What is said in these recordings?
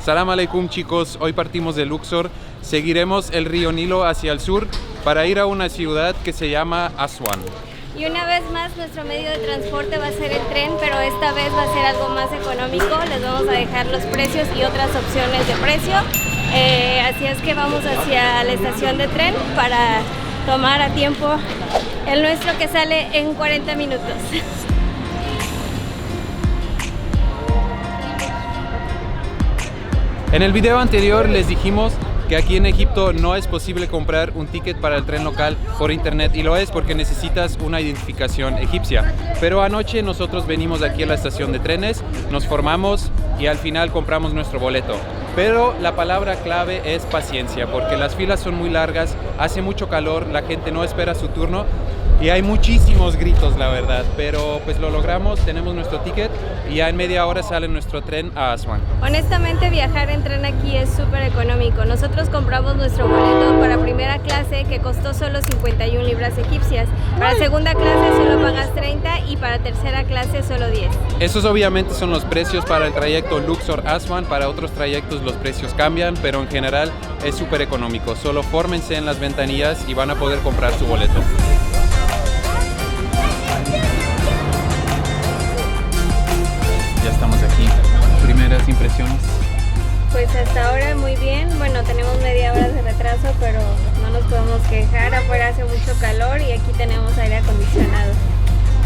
Salam aleikum chicos, hoy partimos de Luxor, seguiremos el río Nilo hacia el sur para ir a una ciudad que se llama Aswan. Y una vez más nuestro medio de transporte va a ser el tren, pero esta vez va a ser algo más económico. Les vamos a dejar los precios y otras opciones de precio. Así es que vamos hacia la estación de tren para tomar a tiempo el nuestro que sale en 40 minutos. En el video anterior les dijimos que aquí en Egipto no es posible comprar un ticket para el tren local por internet, y lo es porque necesitas una identificación egipcia. Pero anoche nosotros venimos aquí a la estación de trenes, nos formamos y al final compramos nuestro boleto. Pero la palabra clave es paciencia, porque las filas son muy largas, hace mucho calor, la gente no espera su turno y hay muchísimos gritos, la verdad. Pero pues lo logramos, tenemos nuestro ticket y ya en media hora sale nuestro tren a Aswan. Honestamente, viajar en tren aquí es súper económico. Nosotros compramos nuestro boleto para primera clase, que costó solo 51 libras egipcias. Para segunda clase solo pagas 30 y para tercera clase solo 10. Esos obviamente son los precios para el trayecto Luxor-Aswan. Para otros trayectos los precios cambian, pero en general es súper económico. Solo fórmense en las ventanillas y van a poder comprar su boleto. Ya estamos aquí. Primeras impresiones. Pues hasta ahora muy bien. Bueno, tenemos media hora de retraso, pero no nos podemos quejar. Afuera hace mucho calor y aquí tenemos aire acondicionado.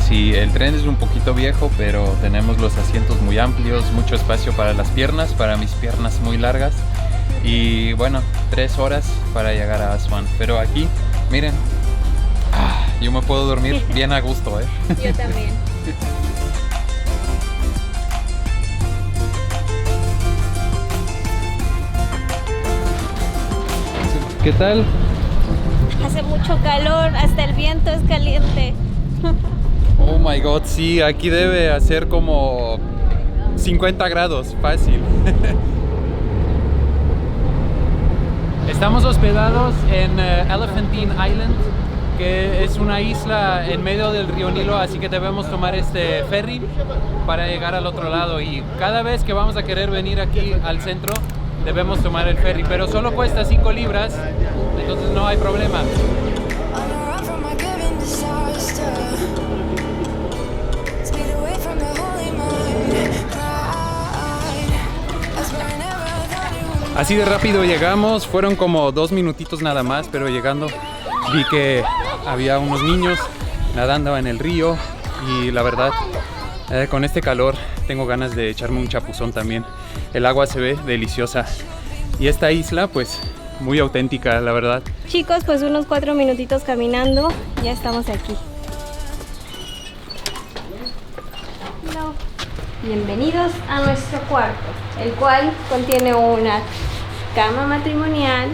Sí, el tren es un poquito viejo, pero tenemos los asientos muy amplios, mucho espacio para las piernas, para mis piernas muy largas. Y bueno, 3 horas para llegar a Aswan. Pero aquí, miren, yo me puedo dormir bien a gusto, ¿eh? Yo también. ¿Qué tal? Hace mucho calor, hasta el viento es caliente. Oh my god, sí, aquí debe hacer como 50 grados, fácil. Estamos hospedados en Elephantine Island, que es una isla en medio del río Nilo, así que debemos tomar este ferry para llegar al otro lado. Y cada vez que vamos a querer venir aquí al centro, debemos tomar el ferry, pero solo cuesta 5 libras, entonces no hay problema. Así de rápido llegamos, fueron como 2 minutitos nada más, pero llegando vi que había unos niños nadando en el río y la verdad, con este calor tengo ganas de echarme un chapuzón también. El agua se ve deliciosa y esta isla pues muy auténtica, la verdad. Chicos, pues unos 4 minutitos caminando, ya estamos aquí. Hello. Bienvenidos a nuestro cuarto, el cual contiene una cama matrimonial.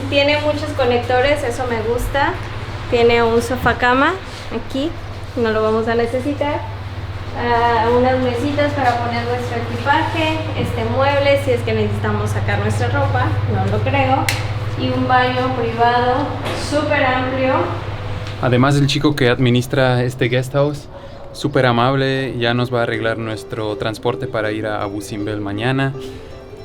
Tiene muchos conectores, eso me gusta. Tiene un sofá cama aquí, no lo vamos a necesitar. Unas mesitas para poner nuestro equipaje, este mueble si es que necesitamos sacar nuestra ropa, no lo creo, y un baño privado súper amplio. Además, el chico que administra este guest house, súper amable, ya nos va a arreglar nuestro transporte para ir a Abu Simbel mañana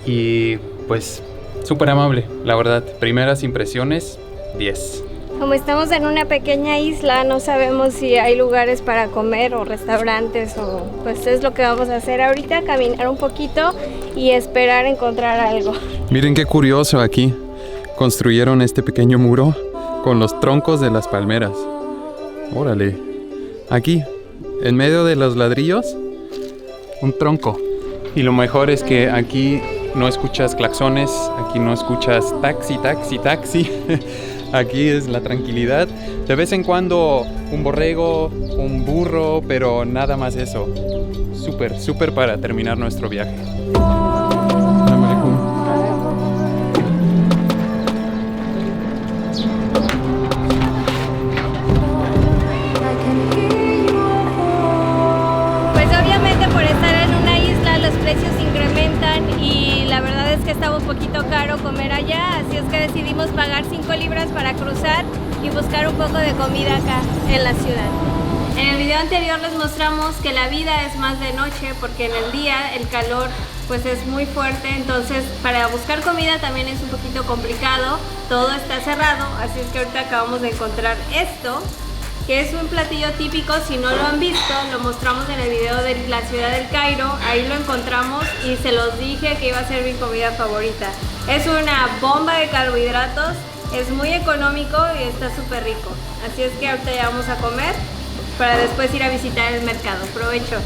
y pues súper amable, la verdad. Primeras impresiones, 10. Como estamos en una pequeña isla, no sabemos si hay lugares para comer o restaurantes, o pues es lo que vamos a hacer ahorita, caminar un poquito y esperar encontrar algo. Miren qué curioso aquí, construyeron este pequeño muro con los troncos de las palmeras. Órale, aquí, en medio de los ladrillos, un tronco. Y lo mejor es que aquí no escuchas claxones, aquí no escuchas taxi, taxi, taxi. Aquí es la tranquilidad. De vez en cuando un borrego, un burro, pero nada más eso. Súper, súper para terminar nuestro viaje. Pues obviamente por estar en una isla los precios incrementan y la verdad es que estaba un poquito caro comer allá, así es que decidimos pagar 5 libras para cruzar y buscar un poco de comida acá en la ciudad. En el video anterior les mostramos que la vida es más de noche porque en el día el calor pues es muy fuerte, entonces para buscar comida también es un poquito complicado, todo está cerrado, así es que ahorita acabamos de encontrar esto, que es un platillo típico. Si no lo han visto, lo mostramos en el video de la ciudad del Cairo, ahí lo encontramos y se los dije que iba a ser mi comida favorita. Es una bomba de carbohidratos, es muy económico y está súper rico, así es que ahorita ya vamos a comer para después ir a visitar el mercado. Provecho.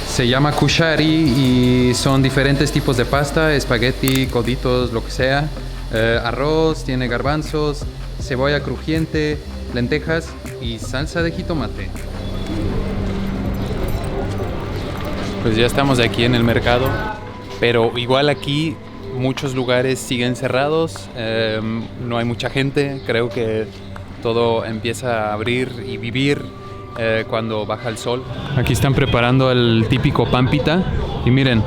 Se llama kushari y son diferentes tipos de pasta, espagueti, coditos, lo que sea. Arroz, tiene garbanzos, cebolla crujiente, lentejas y salsa de jitomate. Pues ya estamos aquí en el mercado, pero igual aquí muchos lugares siguen cerrados, no hay mucha gente, creo que todo empieza a abrir y vivir cuando baja el sol. Aquí están preparando el típico pan pita y miren,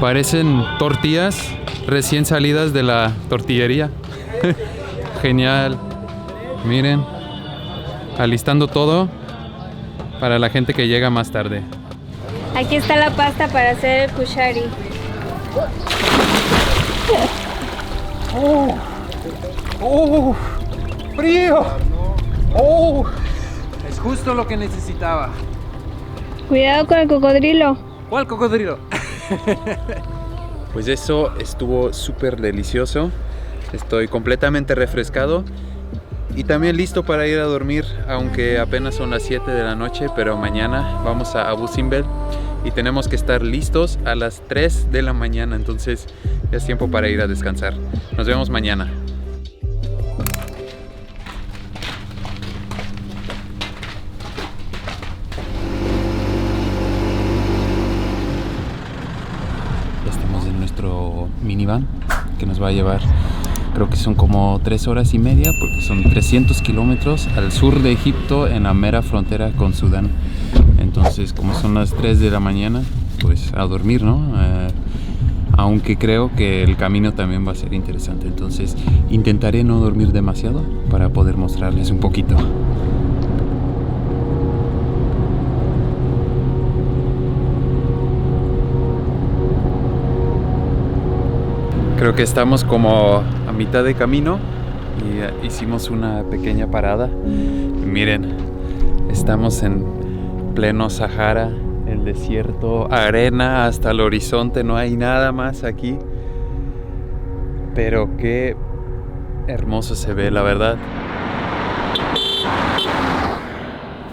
parecen tortillas recién salidas de la tortillería. Genial. Miren, alistando todo para la gente que llega más tarde. Aquí está la pasta para hacer el kushari. ¡Oh! ¡Oh! ¡Frío! ¡Oh! Es justo lo que necesitaba. Cuidado con el cocodrilo. ¿Cuál cocodrilo? Pues eso estuvo súper delicioso. Estoy completamente refrescado y también listo para ir a dormir, aunque apenas son las 7 de la noche, pero mañana vamos a Abu Simbel y tenemos que estar listos a las 3 de la mañana, entonces ya es tiempo para ir a descansar. Nos vemos mañana. Ya estamos en nuestro minivan que nos va a llevar, creo que son como 3 horas y media, porque son 300 kilómetros al sur de Egipto, en la mera frontera con Sudán. Entonces, como son las 3 de la mañana, pues a dormir, ¿no? Aunque creo que el camino también va a ser interesante. Entonces, intentaré no dormir demasiado para poder mostrarles un poquito. Creo que estamos como a mitad de camino y hicimos una pequeña parada. Miren, estamos en pleno Sahara, el desierto, arena hasta el horizonte, no hay nada más aquí. Pero qué hermoso se ve, la verdad.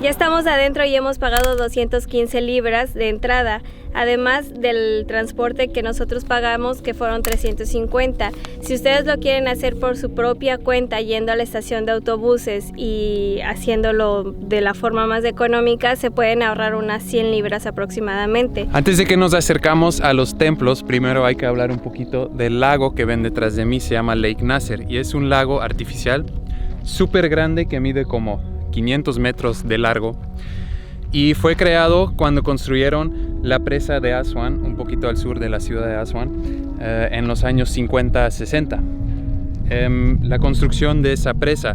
Ya estamos adentro y hemos pagado 215 libras de entrada, además del transporte que nosotros pagamos, que fueron 350. Si ustedes lo quieren hacer por su propia cuenta, yendo a la estación de autobuses y haciéndolo de la forma más económica, se pueden ahorrar unas 100 libras aproximadamente. Antes de que nos acercamos a los templos, primero hay que hablar un poquito del lago que ven detrás de mí. Se llama Lake Nasser y es un lago artificial súper grande que mide como 500 metros de largo y fue creado cuando construyeron la presa de Aswan, un poquito al sur de la ciudad de Aswan, en los años 50-60. La construcción de esa presa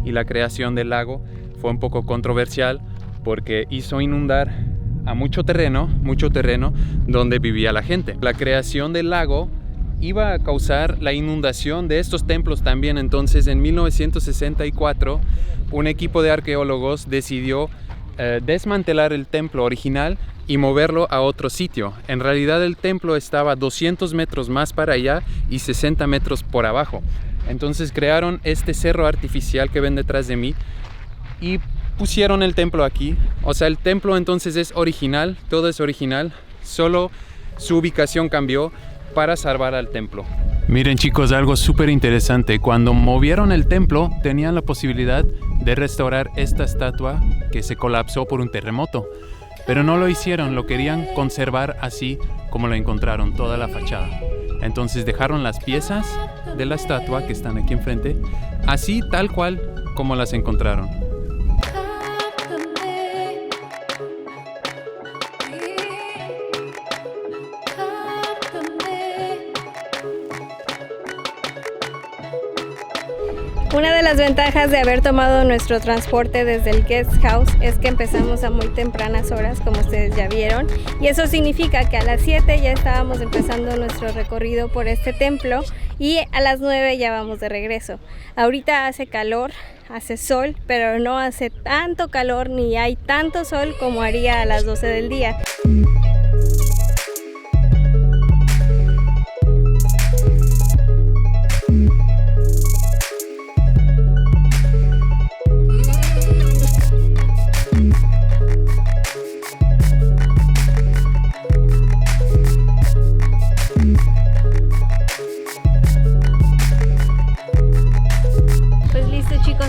y la creación del lago fue un poco controversial porque hizo inundar a mucho terreno donde vivía la gente. La creación del lago iba a causar la inundación de estos templos también. Entonces, en 1964, un equipo de arqueólogos decidió desmantelar el templo original y moverlo a otro sitio. En realidad, el templo estaba 200 metros más para allá y 60 metros por abajo. Entonces, crearon este cerro artificial que ven detrás de mí y pusieron el templo aquí. O sea, el templo entonces es original, todo es original, solo su ubicación cambió para salvar al templo. Miren, chicos, algo súper interesante. Cuando movieron el templo, tenían la posibilidad de restaurar esta estatua que se colapsó por un terremoto. Pero no lo hicieron, lo querían conservar así como lo encontraron, toda la fachada. Entonces dejaron las piezas de la estatua que están aquí enfrente, así tal cual como las encontraron. Una de las ventajas de haber tomado nuestro transporte desde el guest house es que empezamos a muy tempranas horas, como ustedes ya vieron, y eso significa que a las 7 ya estábamos empezando nuestro recorrido por este templo y a las 9 ya vamos de regreso. Ahorita hace calor, hace sol, pero no hace tanto calor ni hay tanto sol como haría a las 12 del día.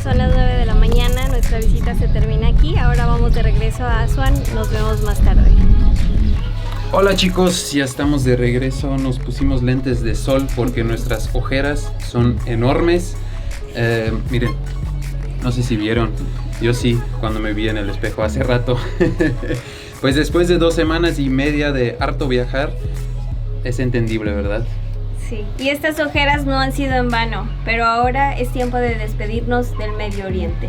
Son las 9 de la mañana, nuestra visita se termina aquí, ahora vamos de regreso a Asuán, nos vemos más tarde. Hola chicos, ya estamos de regreso, nos pusimos lentes de sol porque nuestras ojeras son enormes. Miren, no sé si vieron, yo sí, cuando me vi en el espejo hace rato. Pues después de 2 semanas y media de harto viajar, es entendible, ¿verdad? Sí, y estas ojeras no han sido en vano, pero ahora es tiempo de despedirnos del Medio Oriente.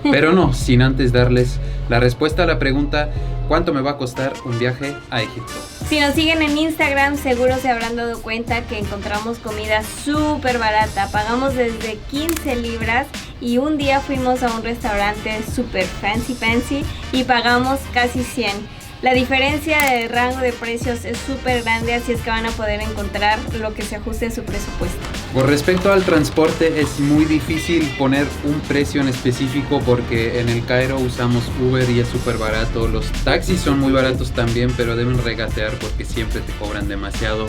Pero no, sin antes darles la respuesta a la pregunta, ¿cuánto me va a costar un viaje a Egipto? Si nos siguen en Instagram, seguro se habrán dado cuenta que encontramos comida súper barata. Pagamos desde 15 libras y un día fuimos a un restaurante súper fancy y pagamos casi 100. La diferencia de rango de precios es súper grande, así es que van a poder encontrar lo que se ajuste a su presupuesto. Con respecto al transporte, es muy difícil poner un precio en específico porque en el Cairo usamos Uber y es súper barato. Los taxis son muy baratos también, pero deben regatear porque siempre te cobran demasiado.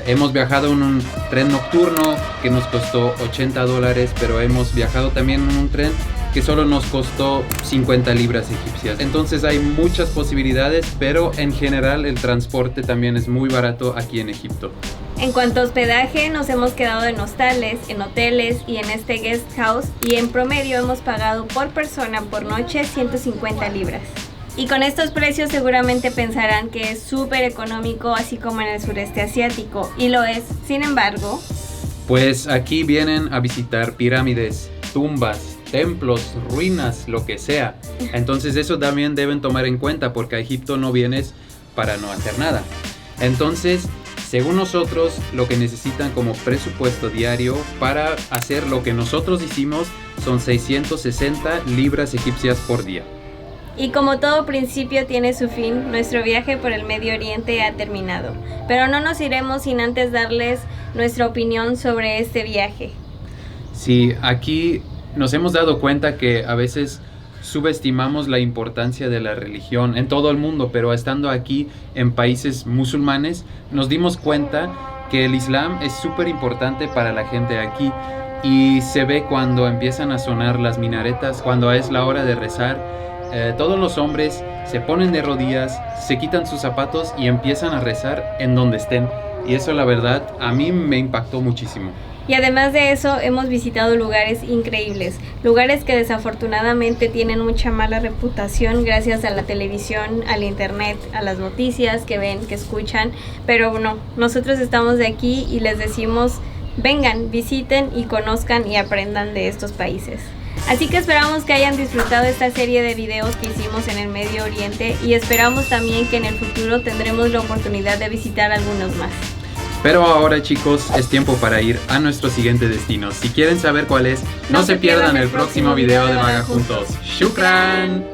Hemos viajado en un tren nocturno que nos costó $80, pero hemos viajado también en un tren que solo nos costó 50 libras egipcias. Entonces hay muchas posibilidades, pero en general el transporte también es muy barato aquí en Egipto. En cuanto a hospedaje, nos hemos quedado en hostales, en hoteles y en este guest house, y en promedio hemos pagado por persona por noche 150 libras. Y con estos precios seguramente pensarán que es súper económico, así como en el sureste asiático, y lo es. Sin embargo, pues aquí vienen a visitar pirámides, tumbas, templos, ruinas, lo que sea. Entonces eso también deben tomar en cuenta porque a Egipto no vienes para no hacer nada. Entonces, según nosotros, lo que necesitan como presupuesto diario para hacer lo que nosotros hicimos son 660 libras egipcias por día. Y como todo principio tiene su fin, nuestro viaje por el Medio Oriente ha terminado. Pero no nos iremos sin antes darles nuestra opinión sobre este viaje. Sí, aquí nos hemos dado cuenta que a veces subestimamos la importancia de la religión en todo el mundo, pero estando aquí en países musulmanes nos dimos cuenta que el Islam es súper importante para la gente aquí y se ve cuando empiezan a sonar las minaretas, cuando es la hora de rezar. Todos los hombres se ponen de rodillas, se quitan sus zapatos y empiezan a rezar en donde estén. Y eso la verdad a mí me impactó muchísimo. Y además de eso hemos visitado lugares increíbles, lugares que desafortunadamente tienen mucha mala reputación gracias a la televisión, al internet, a las noticias que ven, que escuchan, pero no, nosotros estamos de aquí y les decimos vengan, visiten y conozcan y aprendan de estos países. Así que esperamos que hayan disfrutado esta serie de videos que hicimos en el Medio Oriente y esperamos también que en el futuro tendremos la oportunidad de visitar algunos más. Pero ahora chicos, es tiempo para ir a nuestro siguiente destino. Si quieren saber cuál es, no se pierdan el próximo video de Vaga Juntos. ¡Shukran!